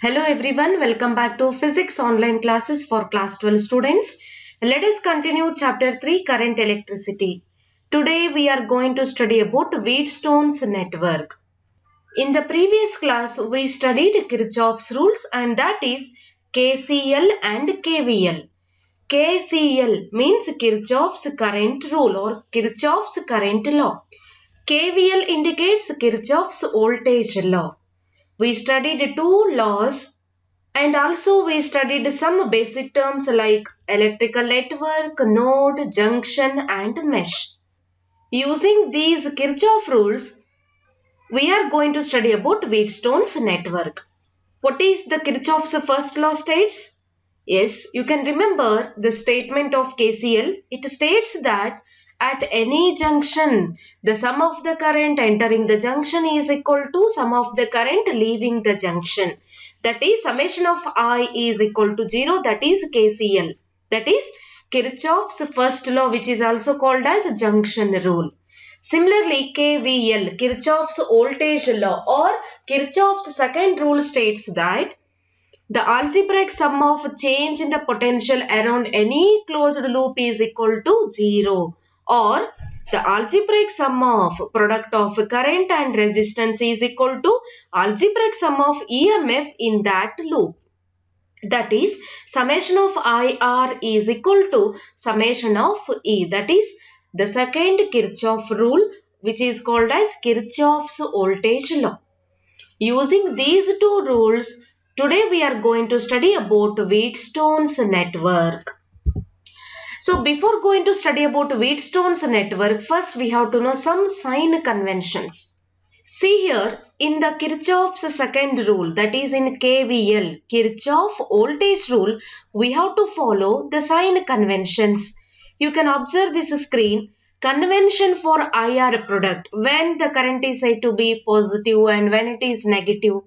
Hello everyone, welcome back to Physics online classes for class 12 students. Let us continue chapter 3 current electricity. Today we are going to study about Wheatstone's network. In the previous class we studied Kirchhoff's rules and that is KCL and KVL. KCL means Kirchhoff's current rule or Kirchhoff's current law. KVL indicates Kirchhoff's voltage law. We studied two laws and also we studied some basic terms like electrical network, node, junction and mesh. Using these Kirchhoff rules, we are going to study about Wheatstone's network. What is the Kirchhoff's first law states? Yes, you can remember the statement of KCL. It states that at any junction, the sum of the current entering the junction is equal to sum of the current leaving the junction. That is summation of I is equal to 0. That is KCL. That is Kirchhoff's first law, which is also called as junction rule. Similarly, KVL, Kirchhoff's voltage law or Kirchhoff's second rule states that the algebraic sum of change in the potential around any closed loop is equal to 0, or the algebraic sum of product of current and resistance is equal to algebraic sum of EMF in that loop. That is summation of IR is equal to summation of E. That is the second Kirchhoff rule, which is called as Kirchhoff's voltage law. Using these two rules, today we are going to study about Wheatstone's network. So before going to study about Wheatstone's network, first we have to know some sign conventions. See here in the Kirchhoff's second rule, that is in KVL, Kirchhoff voltage rule, we have to follow the sign conventions. You can observe this screen. Convention for IR product, when the current is said to be positive and when it is negative.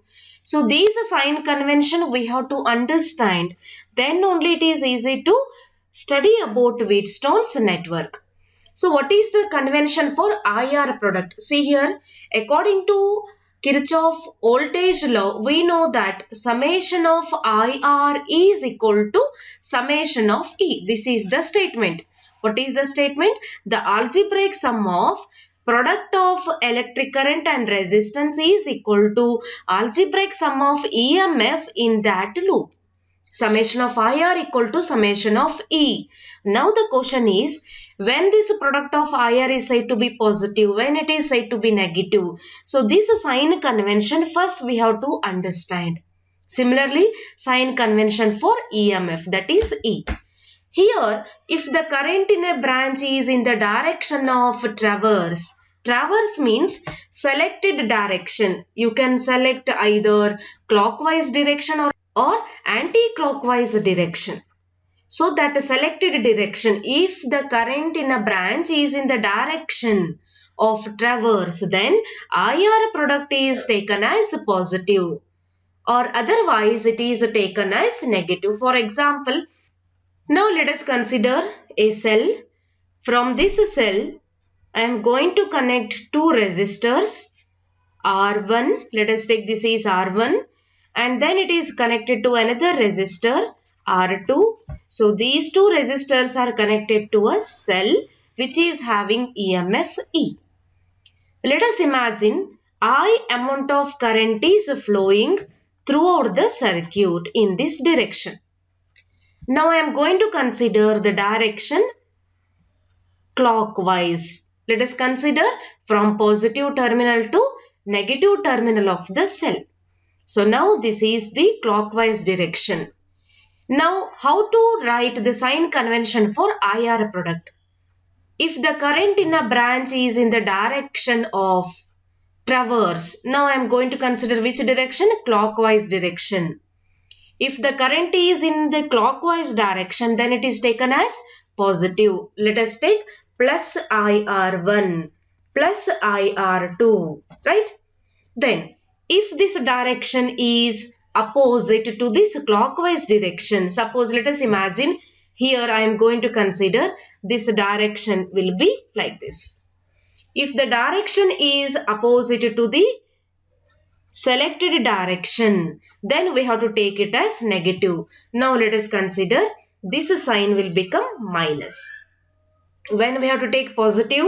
So these sign convention we have to understand. Then only it is easy to study about Wheatstone's network. So what is the convention for IR product? See here, according to Kirchhoff voltage law, we know that summation of IR is equal to summation of E. This is the statement. What is the statement? The algebraic sum of product of electric current and resistance is equal to algebraic sum of EMF in that loop. Summation of IR equal to summation of E. Now the question is, when this product of IR is said to be positive, when it is said to be negative. So this sign convention first we have to understand. Similarly, sign convention for EMF, that is E. Here, if the current in a branch is in the direction of traverse, traverse means selected direction. You can select either clockwise direction or anti-clockwise direction. So that selected direction, if the current in a branch is in the direction of traverse, then IR product is taken as positive or otherwise it is taken as negative. For example, now let us consider a cell. From this cell, I am going to connect two resistors, R1, let us take this is R1, and then it is connected to another resistor, R2. So these two resistors are connected to a cell which is having EMF E. Let us imagine I amount of current is flowing throughout the circuit in this direction. Now I am going to consider the direction clockwise. Let us consider from positive terminal to negative terminal of the cell. So now this is the clockwise direction. Now how to write the sign convention for IR product? If the current in a branch is in the direction of traverse, now I am going to consider which direction? Clockwise direction. If the current is in the clockwise direction, then it is taken as positive. Let us take plus IR1 plus IR2, right? Then, if this direction is opposite to this clockwise direction, suppose let us imagine here I am going to consider this direction will be like this. If the direction is opposite to the selected direction, then we have to take it as negative. Now let us consider this sign will become minus. When we have to take positive,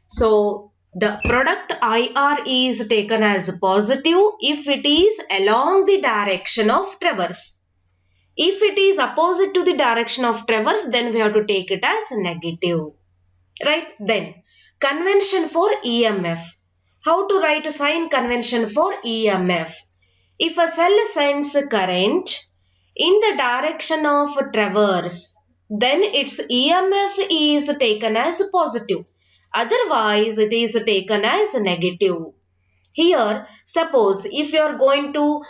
so the product IR is taken as positive if it is along the direction of traverse. If it is opposite to the direction of traverse, then we have to take it as negative. Right? Then convention for EMF. How to write a sign convention for EMF? If a cell sends current in the direction of traverse, then its EMF is taken as positive. Otherwise, it is taken as negative. Here, suppose if you are going to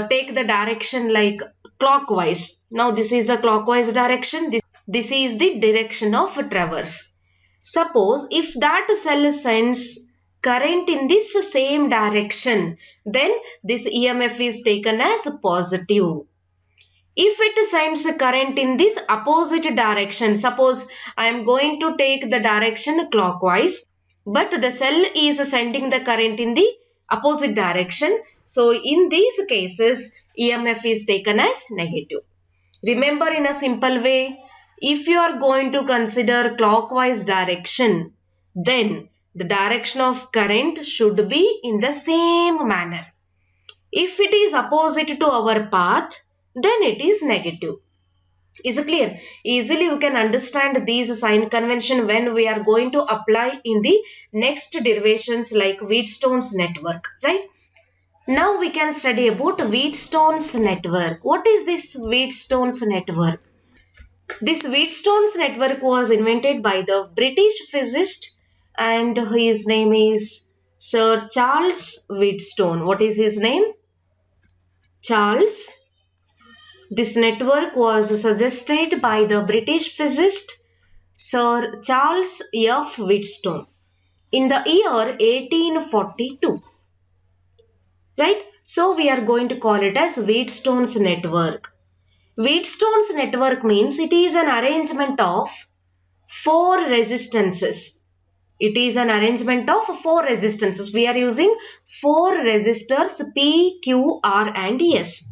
take the direction like clockwise. Now, this is a clockwise direction. This is the direction of traverse. Suppose if that cell sends current in this same direction, then this EMF is taken as positive. If it sends current in this opposite direction, suppose I am going to take the direction clockwise, but the cell is sending the current in the opposite direction. So in these cases, EMF is taken as negative. Remember in a simple way, if you are going to consider clockwise direction, then the direction of current should be in the same manner. If it is opposite to our path, then it is negative. Is it clear? Easily you can understand these sign convention when we are going to apply in the next derivations like Wheatstone's network, right? Now we can study about Wheatstone's network. What is this Wheatstone's network? This Wheatstone's network was invented by the British physicist and his name is Sir Charles Wheatstone. What is his name? Charles. This network was suggested by the British physicist Sir Charles F. Wheatstone in the year 1842. Right? So we are going to call it as Wheatstone's network. Wheatstone's network means it is an arrangement of 4 resistances. It is an arrangement of 4 resistances. We are using 4 resistors P, Q, R and S.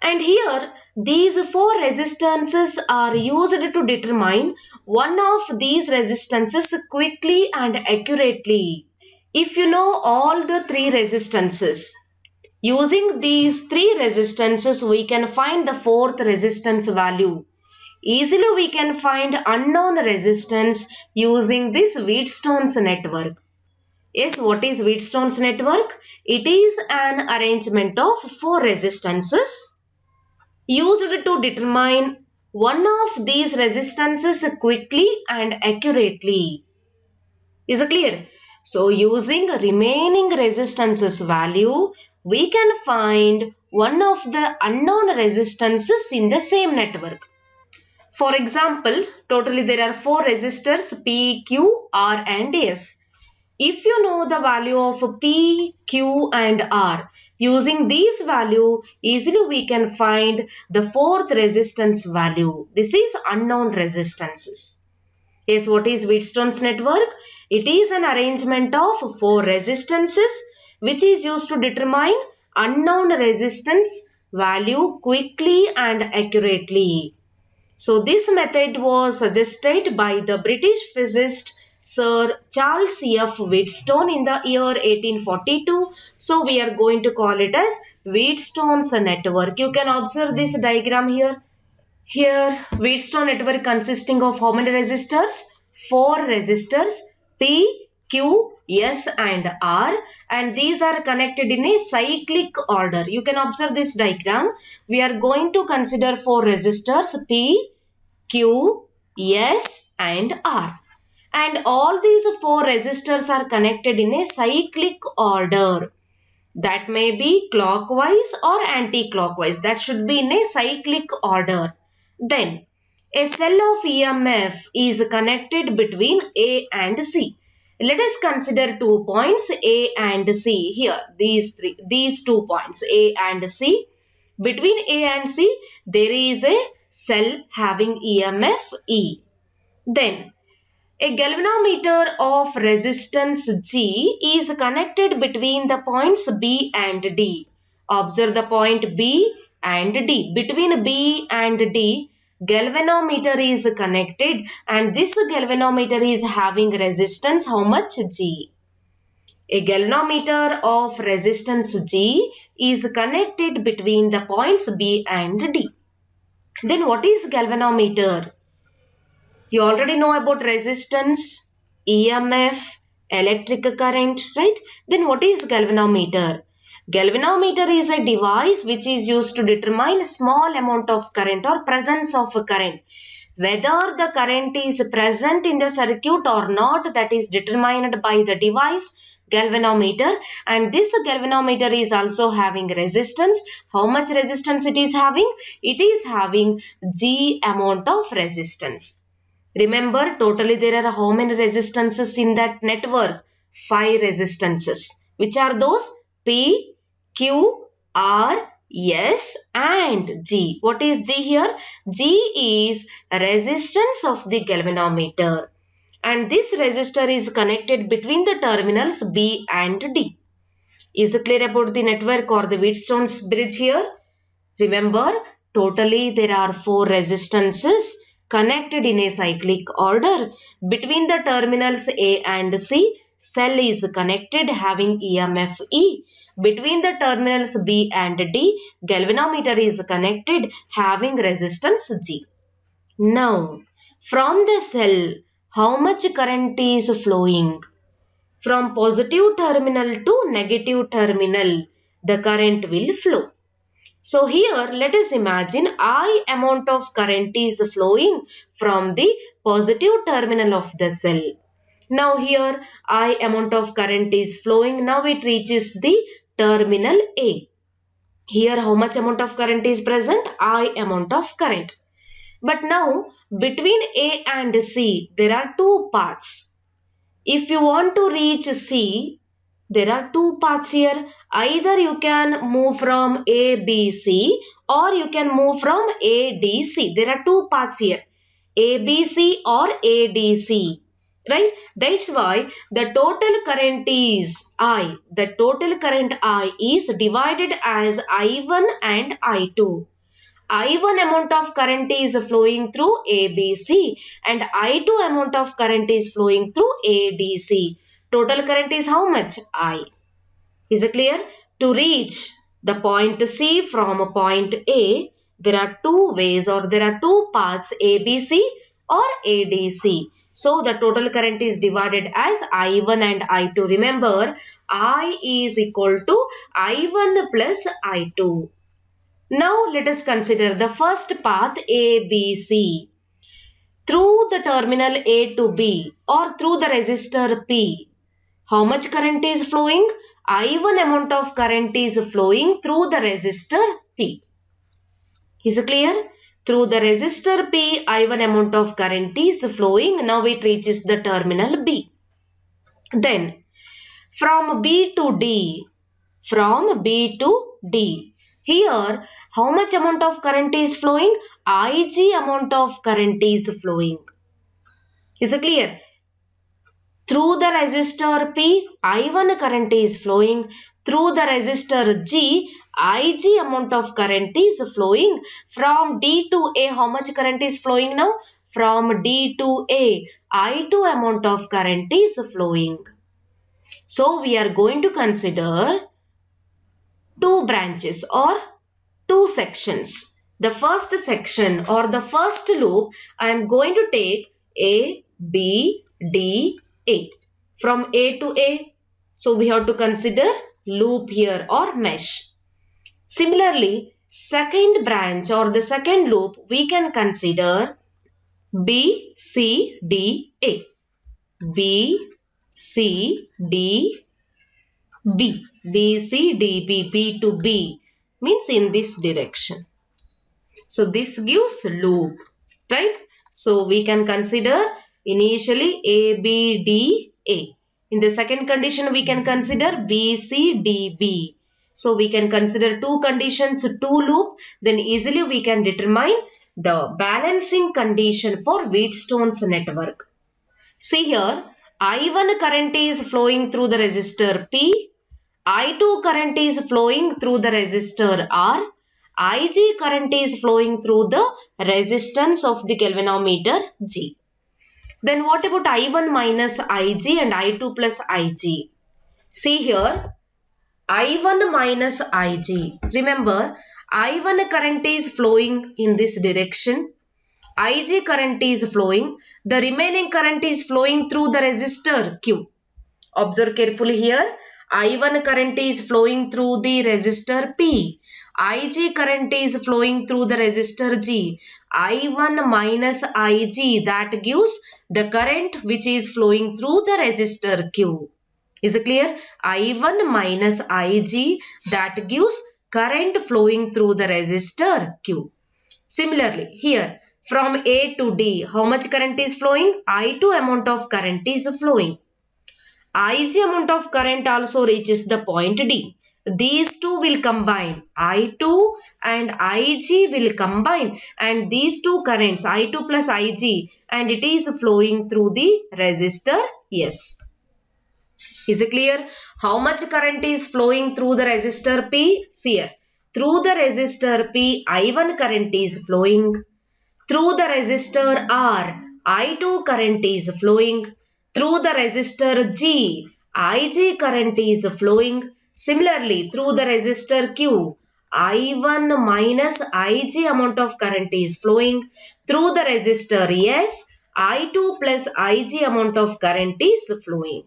And here these 4 resistances are used to determine one of these resistances quickly and accurately. If you know all the 3 resistances, using these 3 resistances we can find the 4th resistance value. Easily we can find unknown resistance using this Wheatstone's network. Yes, what is Wheatstone's network? It is an arrangement of 4 resistances used to determine one of these resistances quickly and accurately. Is it clear? So using remaining resistances value, we can find one of the unknown resistances in the same network. For example, totally there are 4 resistors P, Q, R and S. If you know the value of P, Q and R, using these value, easily we can find the 4th resistance value. This is unknown resistances. Yes, what is Wheatstone's network? It is an arrangement of 4 resistances which is used to determine unknown resistance value quickly and accurately. So this method was suggested by the British physicist Sir Charles F. Wheatstone in the year 1842. So we are going to call it as Wheatstone's network. You can observe this diagram here. Here Wheatstone network consisting of how many resistors? 4 resistors P, Q, S and R, and these are connected in a cyclic order. You can observe this diagram. We are going to consider 4 resistors P, Q, S and R. And all these 4 resistors are connected in a cyclic order. That may be clockwise or anti-clockwise. That should be in a cyclic order. Then a cell of EMF is connected between A and C. Let us consider 2 points A and C here. These 2 points A and C. Between A and C there is a cell having EMF E. Then A galvanometer of resistance G is connected between the points B and D. Observe the point B and D. Between B and D, galvanometer is connected and this galvanometer is having resistance how much? G. A galvanometer of resistance G is connected between the points B and D. Then what is galvanometer? You already know about resistance, EMF, electric current, right? Then what is galvanometer? Galvanometer is a device which is used to determine a small amount of current or presence of current. Whether the current is present in the circuit or not, that is determined by the device galvanometer, and this galvanometer is also having resistance. How much resistance it is having? It is having G amount of resistance. Remember, totally there are how many resistances in that network? 5 resistances. Which are those? P, Q, R, S and G. What is G here? G is resistance of the galvanometer. And this resistor is connected between the terminals B and D. Is it clear about the network or the Wheatstone's bridge here? Remember, totally there are 4 resistances connected in a cyclic order. Between the terminals A and C, cell is connected having EMF E. Between the terminals B and D, galvanometer is connected having resistance G. Now, from the cell, how much current is flowing? From positive terminal to negative terminal, the current will flow. So here let us imagine I amount of current is flowing from the positive terminal of the cell. Now here I amount of current is flowing. Now it reaches the terminal A. Here how much amount of current is present? I amount of current. But now between A and C there are 2 paths. If you want to reach C, there are 2 paths here. Either you can move from A, B, C or you can move from A, D, C. There are 2 paths here. A, B, C or A, D, C. Right? That's why the total current is I. The total current I is divided as I1 and I2. I1 amount of current is flowing through ABC and I2 amount of current is flowing through ADC. Total current is how much? I. Is it clear? To reach the point C from point A, there are 2 ways or there are 2 paths ABC or ADC. So the total current is divided as I1 and I2. Remember, I is equal to I1 plus I2. Now let us consider the first path ABC. Through the terminal A to B or through the resistor P, how much current is flowing? I1 amount of current is flowing through the resistor P. Is it clear? Through the resistor P, I1 amount of current is flowing. Now it reaches the terminal B. Then from B to D, here, how much amount of current is flowing? Ig amount of current is flowing. Is it clear? Through the resistor P, I1 current is flowing. Through the resistor G, Ig amount of current is flowing. From D to A, how much current is flowing now? From D to A, I2 amount of current is flowing. So, we are going to consider 2 branches or 2 sections. The first section or the first loop, I am going to take A, B, D, A. From A to A. So, we have to consider loop here or mesh. Similarly, second branch or the second loop, we can consider B, C, D, A. B, C, D, B. B, C, D, B. B to B means in this direction. So this gives loop, right? So we can consider initially A, B, D, A. In the second condition, we can consider B, C, D, B. So we can consider 2 conditions, 2 loop. Then easily we can determine the balancing condition for Wheatstone's network. See here, I1 current is flowing through the resistor P, I2 current is flowing through the resistor R, Ig current is flowing through the resistance of the galvanometer G. Then what about I1 minus Ig and I2 plus Ig? See here, I1 minus Ig. Remember, I1 current is flowing in this direction. Ig current is flowing. The remaining current is flowing through the resistor Q. Observe carefully here. I1 current is flowing through the resistor P. Ig current is flowing through the resistor G. I1 minus Ig, that gives the current which is flowing through the resistor Q. Is it clear? I1 minus Ig, that gives current flowing through the resistor Q. Similarly, here from A to D, how much current is flowing? I2 amount of current is flowing. Ig amount of current also reaches the point D. These two will combine. I2 and Ig will combine, and these two currents, I2 plus Ig, and it is flowing through the resistor S. Is it clear? How much current is flowing through the resistor P? See here. Through the resistor P, I1 current is flowing. Through the resistor R, I2 current is flowing. Through the resistor G, Ig current is flowing. Similarly, through the resistor Q, I1 minus Ig amount of current is flowing. Through the resistor S, I2 plus Ig amount of current is flowing.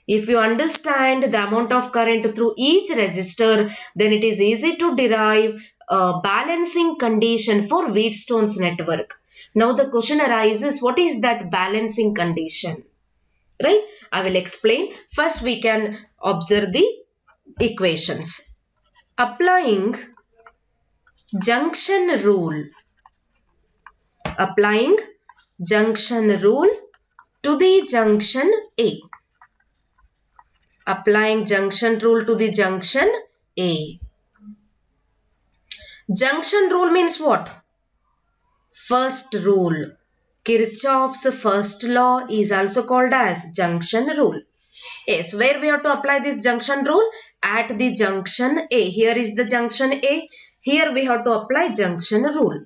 If you understand the amount of current through each resistor, then it is easy to derive a balancing condition for Wheatstone's network. Now the question arises, what is that balancing condition? Right? I will explain. First we can observe the equations. Applying junction rule. Applying junction rule to the junction A. Applying junction rule to the junction A. Junction rule means what? First rule. Kirchhoff's first law is also called as junction rule. Yes, where we have to apply this junction rule? At the junction A. Here is the junction A. Here we have to apply junction rule.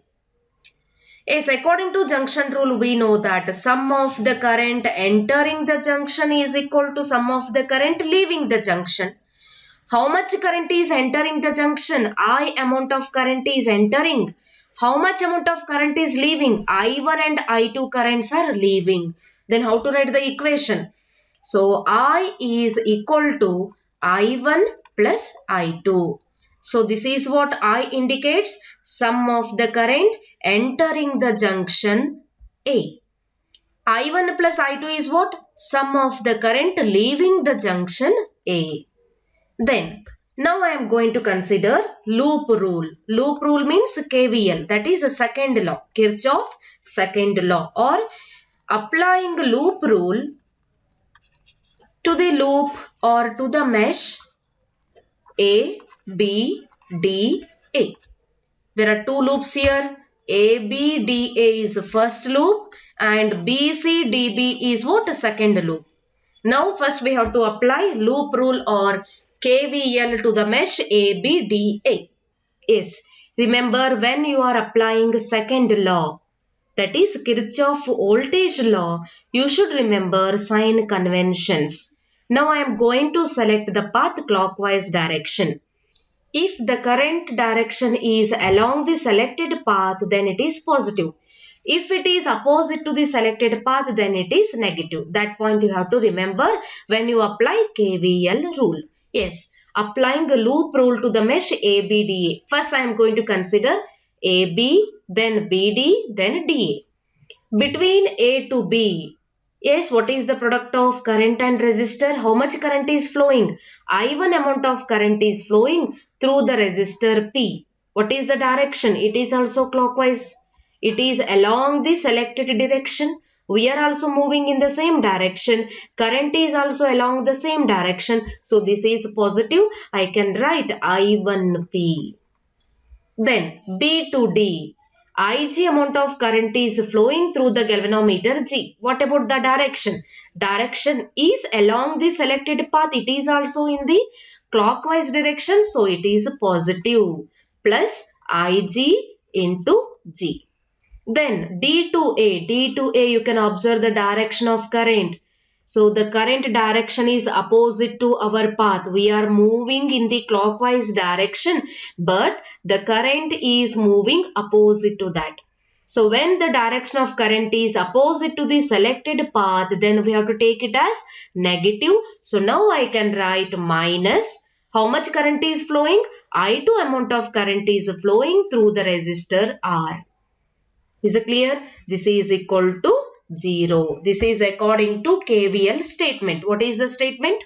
Yes, according to junction rule, we know that sum of the current entering the junction is equal to sum of the current leaving the junction. How much current is entering the junction? I amount of current is entering. How much amount of current is leaving? I1 and I2 currents are leaving. Then how to write the equation? So I is equal to I1 plus I2. So this is what I indicates, sum of the current entering the junction A. I1 plus I2 is what? Sum of the current leaving the junction A. Then, now I am going to consider loop rule. Loop rule means KVL, that is a second law, Kirchhoff second law, or applying loop rule to the loop or to the mesh A, B, D, A. There are two loops here. A, B, D, A is first loop and B, C, D, B is what? Second loop. Now first we have to apply loop rule or KVL to the mesh A, B, D, A. Yes, remember when you are applying second law, that is Kirchhoff voltage law, you should remember sign conventions. Now I am going to select the path clockwise direction. If the current direction is along the selected path, then it is positive. If it is opposite to the selected path, then it is negative. That point you have to remember when you apply KVL rule. Yes, applying a loop rule to the mesh ABDA. First I am going to consider AB, then BD, then DA. Between A to B, yes, what is the product of current and resistor? How much current is flowing? I1 amount of current is flowing through the resistor P. What is the direction? It is also clockwise. It is along the selected direction. We are also moving in the same direction. Current is also along the same direction. So this is positive. I can write I1P. Then B to D. Ig amount of current is flowing through the galvanometer G. What about the direction? Direction is along the selected path. It is also in the clockwise direction. So it is positive plus Ig into G. Then D to A you can observe the direction of current. So the current direction is opposite to our path. We are moving in the clockwise direction, but the current is moving opposite to that. So when the direction of current is opposite to the selected path, then we have to take it as negative. So now I can write minus. How much current is flowing? I2 amount of current is flowing through the resistor R. Is it clear? This is equal to 0. This is according to KVL statement. What is the statement?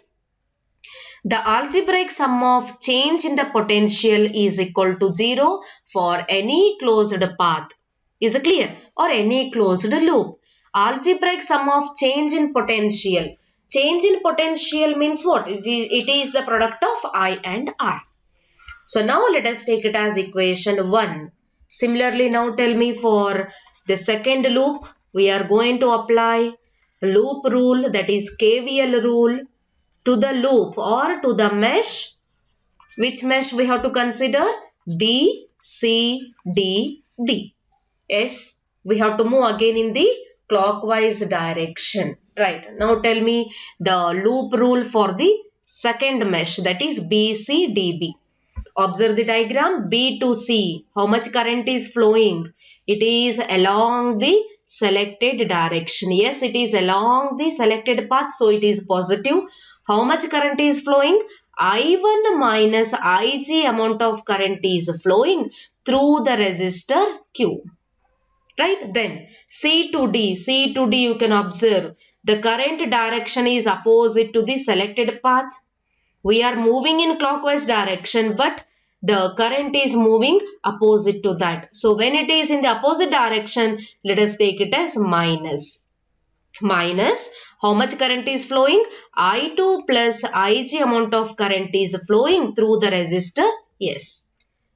The algebraic sum of change in the potential is equal to 0 for any closed path. Is it clear? Or any closed loop. Algebraic sum of change in potential. Change in potential means what? It is the product of I and R. So now let us take it as equation 1. Similarly, now tell me for the second loop, we are going to apply loop rule, that is KVL rule, to the loop or to the mesh. Which mesh we have to consider? B, C, D, D. Yes, we have to move again in the clockwise direction. Right. Now tell me the loop rule for the second mesh, that is B, C, D, B. Observe the diagram. B to C. How much current is flowing? It is along the selected direction. Yes, it is along the selected path. So it is positive. How much current is flowing? I1 minus Ig amount of current is flowing through the resistor Q. Right? Then C to D. C to D you can observe. The current direction is opposite to the selected path. We are moving in clockwise direction, but the current is moving opposite to that. So when it is in the opposite direction, let us take it as minus. Minus, how much current is flowing? I2 plus Ig amount of current is flowing through the resistor. Yes.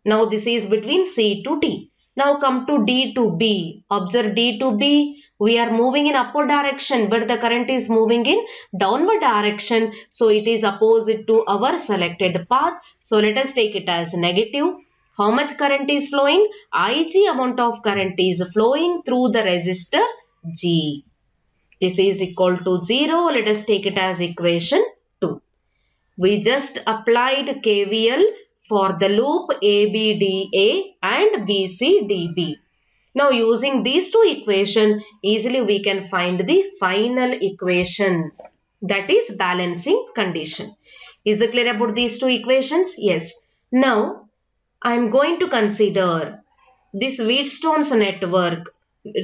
Now this is between C to D. Now come to D to B. Observe D to B. We are moving in upward direction, but the current is moving in downward direction. So it is opposite to our selected path. So let us take it as negative. How much current is flowing? Ig amount of current is flowing through the resistor G. This is equal to 0. Let us take it as equation 2. We just applied KVL for the loop ABDA and BCDB. Now using these two equations, easily we can find the final equation, that is balancing condition. Is it clear about these two equations? Yes. Now I am going to consider this Wheatstone's network.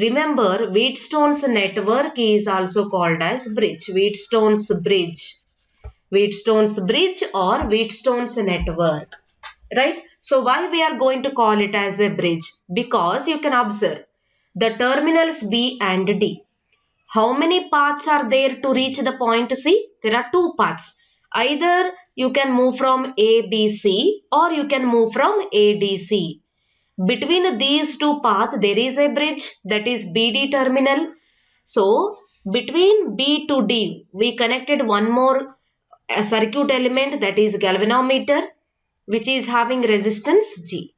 Remember, Wheatstone's network is also called as bridge. Wheatstone's bridge. Wheatstone's bridge or Wheatstone's network. Right? So why we are going to call it as a bridge? Because you can observe the terminals B and D. How many paths are there to reach the point C? There are two paths. Either you can move from ABC or you can move from ADC. Between these two paths there is a bridge, that is BD terminal. So between B to D we connected one more circuit element, that is galvanometer, which is having resistance G.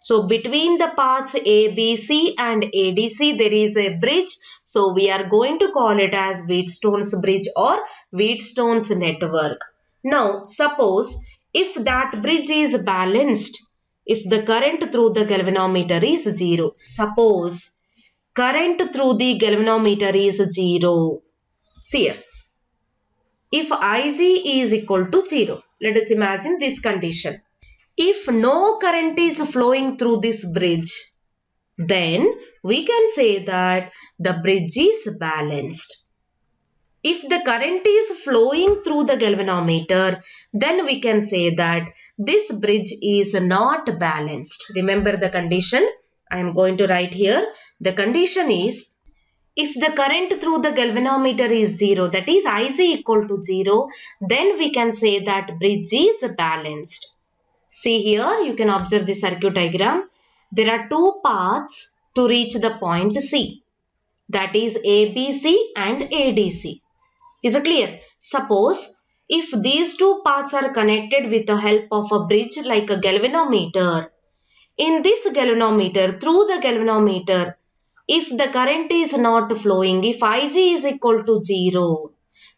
So between the paths ABC and ADC there is a bridge. So we are going to call it as Wheatstone's bridge or Wheatstone's network. Now suppose if that bridge is balanced, if the current through the galvanometer is 0. Suppose current through the galvanometer is 0. See here. If Ig is equal to 0, let us imagine this condition. If no current is flowing through this bridge, then we can say that the bridge is balanced. If the current is flowing through the galvanometer, then we can say that this bridge is not balanced. Remember the condition? I am going to write here. The condition is, if the current through the galvanometer is 0, that is Ig equal to 0, then we can say that bridge is balanced. See here, you can observe the circuit diagram. There are two paths to reach the point C. That is ABC and ADC. Is it clear? Suppose if these two paths are connected with the help of a bridge like a galvanometer, in this galvanometer, through the galvanometer, if the current is not flowing, if Ig is equal to 0,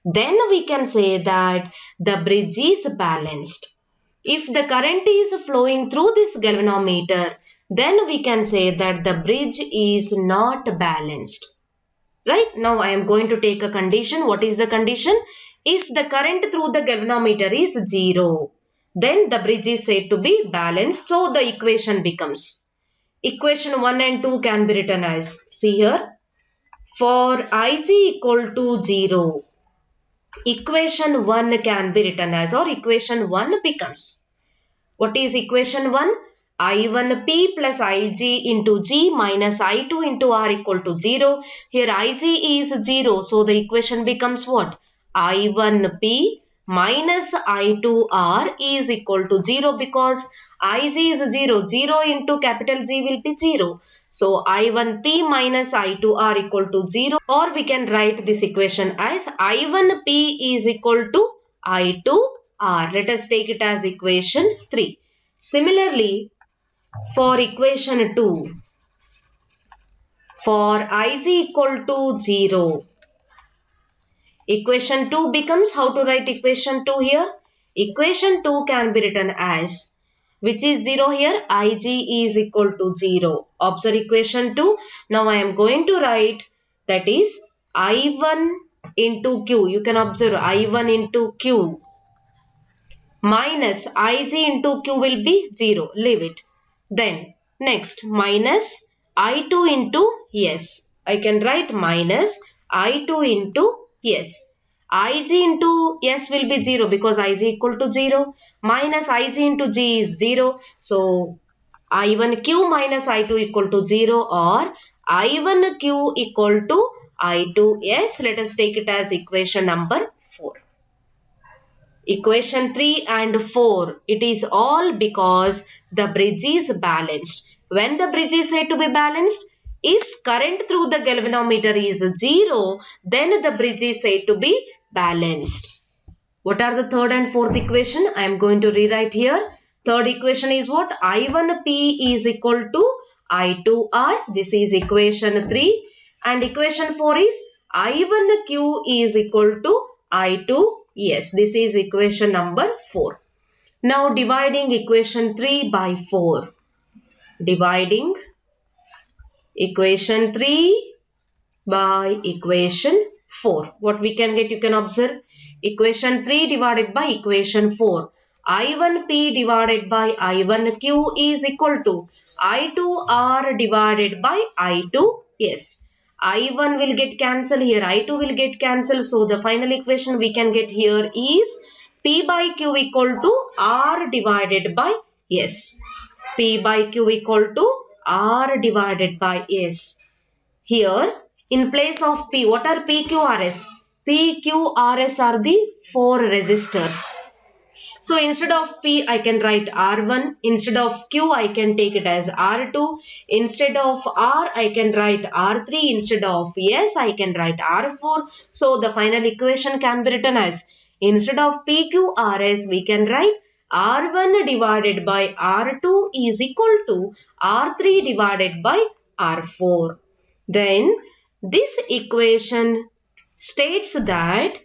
then we can say that the bridge is balanced. If the current is flowing through this galvanometer, then we can say that the bridge is not balanced. Right? Now I am going to take a condition. What is the condition? If the current through the galvanometer is 0, then the bridge is said to be balanced. So the equation becomes, equation 1 and 2 can be written as, see here, for Ig equal to 0, equation 1 can be written as, or equation 1 becomes, what is equation 1? I1P plus Ig into G minus I2 into R equal to 0. Here Ig is 0. So the equation becomes what? I1P minus I2R is equal to 0 because Ig is 0. 0 into capital G will be 0. So I1P minus I2R equal to 0, or we can write this equation as I1P is equal to I2R. Let us take it as equation 3. Similarly, for equation 2, for Ig equal to 0, equation 2 becomes, how to write equation 2 here? Equation 2 can be written as, which is 0 here, Ig is equal to 0. Observe equation 2. Now I am going to write, that is I1 into Q. You can observe I1 into Q minus Ig into Q will be 0. Leave it. Then next minus I2 into S. I can write minus I2 into S. Ig into S will be 0 because Ig equal to 0. Minus Ig into G is 0. So I1Q minus I2 equal to 0, or I1Q equal to I2S. Let us take it as equation number 4. Equation 3 and 4, it is all because the bridge is balanced. When the bridge is said to be balanced, if current through the galvanometer is 0, then the bridge is said to be balanced. What are the third and fourth equation? I am going to rewrite here. Third equation is what? I1P is equal to I2R. This is equation 3. And equation 4 is I1Q is equal to I2. Yes, this is equation number 4. Now dividing equation 3 by 4. Dividing equation 3 by equation 4. What we can get, you can observe. Equation 3 divided by equation 4. I1P divided by I1Q is equal to I2R divided by I2. Yes. I1 will get cancelled here, I2 will get cancelled. So the final equation we can get here is P by Q equal to R divided by S. P by Q equal to R divided by S. Here in place of P, what are PQRS? PQRS are the 4 resistors. So instead of P, I can write R1. Instead of Q, I can take it as R2. Instead of R, I can write R3. Instead of S, I can write R4. So the final equation can be written as, instead of PQRS, we can write R1 divided by R2 is equal to R3 divided by R4. Then this equation states that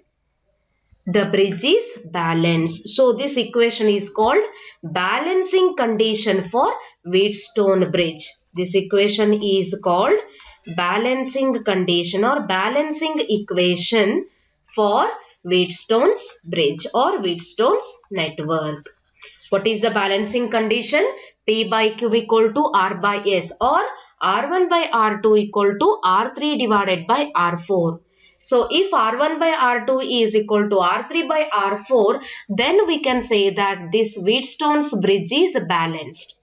the bridge is balanced. So this equation is called balancing condition for Wheatstone bridge. This equation is called balancing condition or balancing equation for Wheatstone's bridge or Wheatstone's network. What is the balancing condition? P by Q equal to R by S, or R1 by R2 equal to R3 divided by R4. So if R1 by R2 is equal to R3 by R4, then we can say that this Wheatstone's bridge is balanced.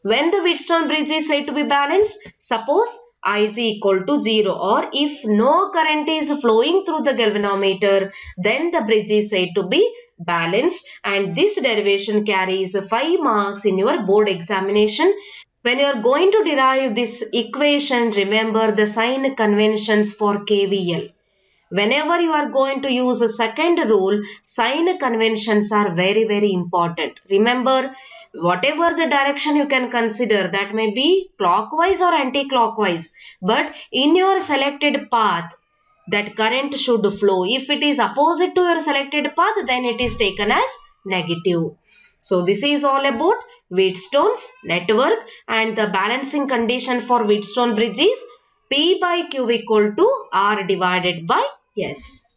When the Wheatstone bridge is said to be balanced, suppose Ig equal to 0, or if no current is flowing through the galvanometer, then the bridge is said to be balanced, and this derivation carries 5 marks in your board examination. When you are going to derive this equation, remember the sign conventions for KVL. Whenever you are going to use a second rule, sign conventions are very, very important. Remember, whatever the direction you can consider, that may be clockwise or anti-clockwise, but in your selected path, that current should flow. If it is opposite to your selected path, then it is taken as negative. So this is all about Wheatstone's network, and the balancing condition for Wheatstone bridge is P by Q equal to R divided by S.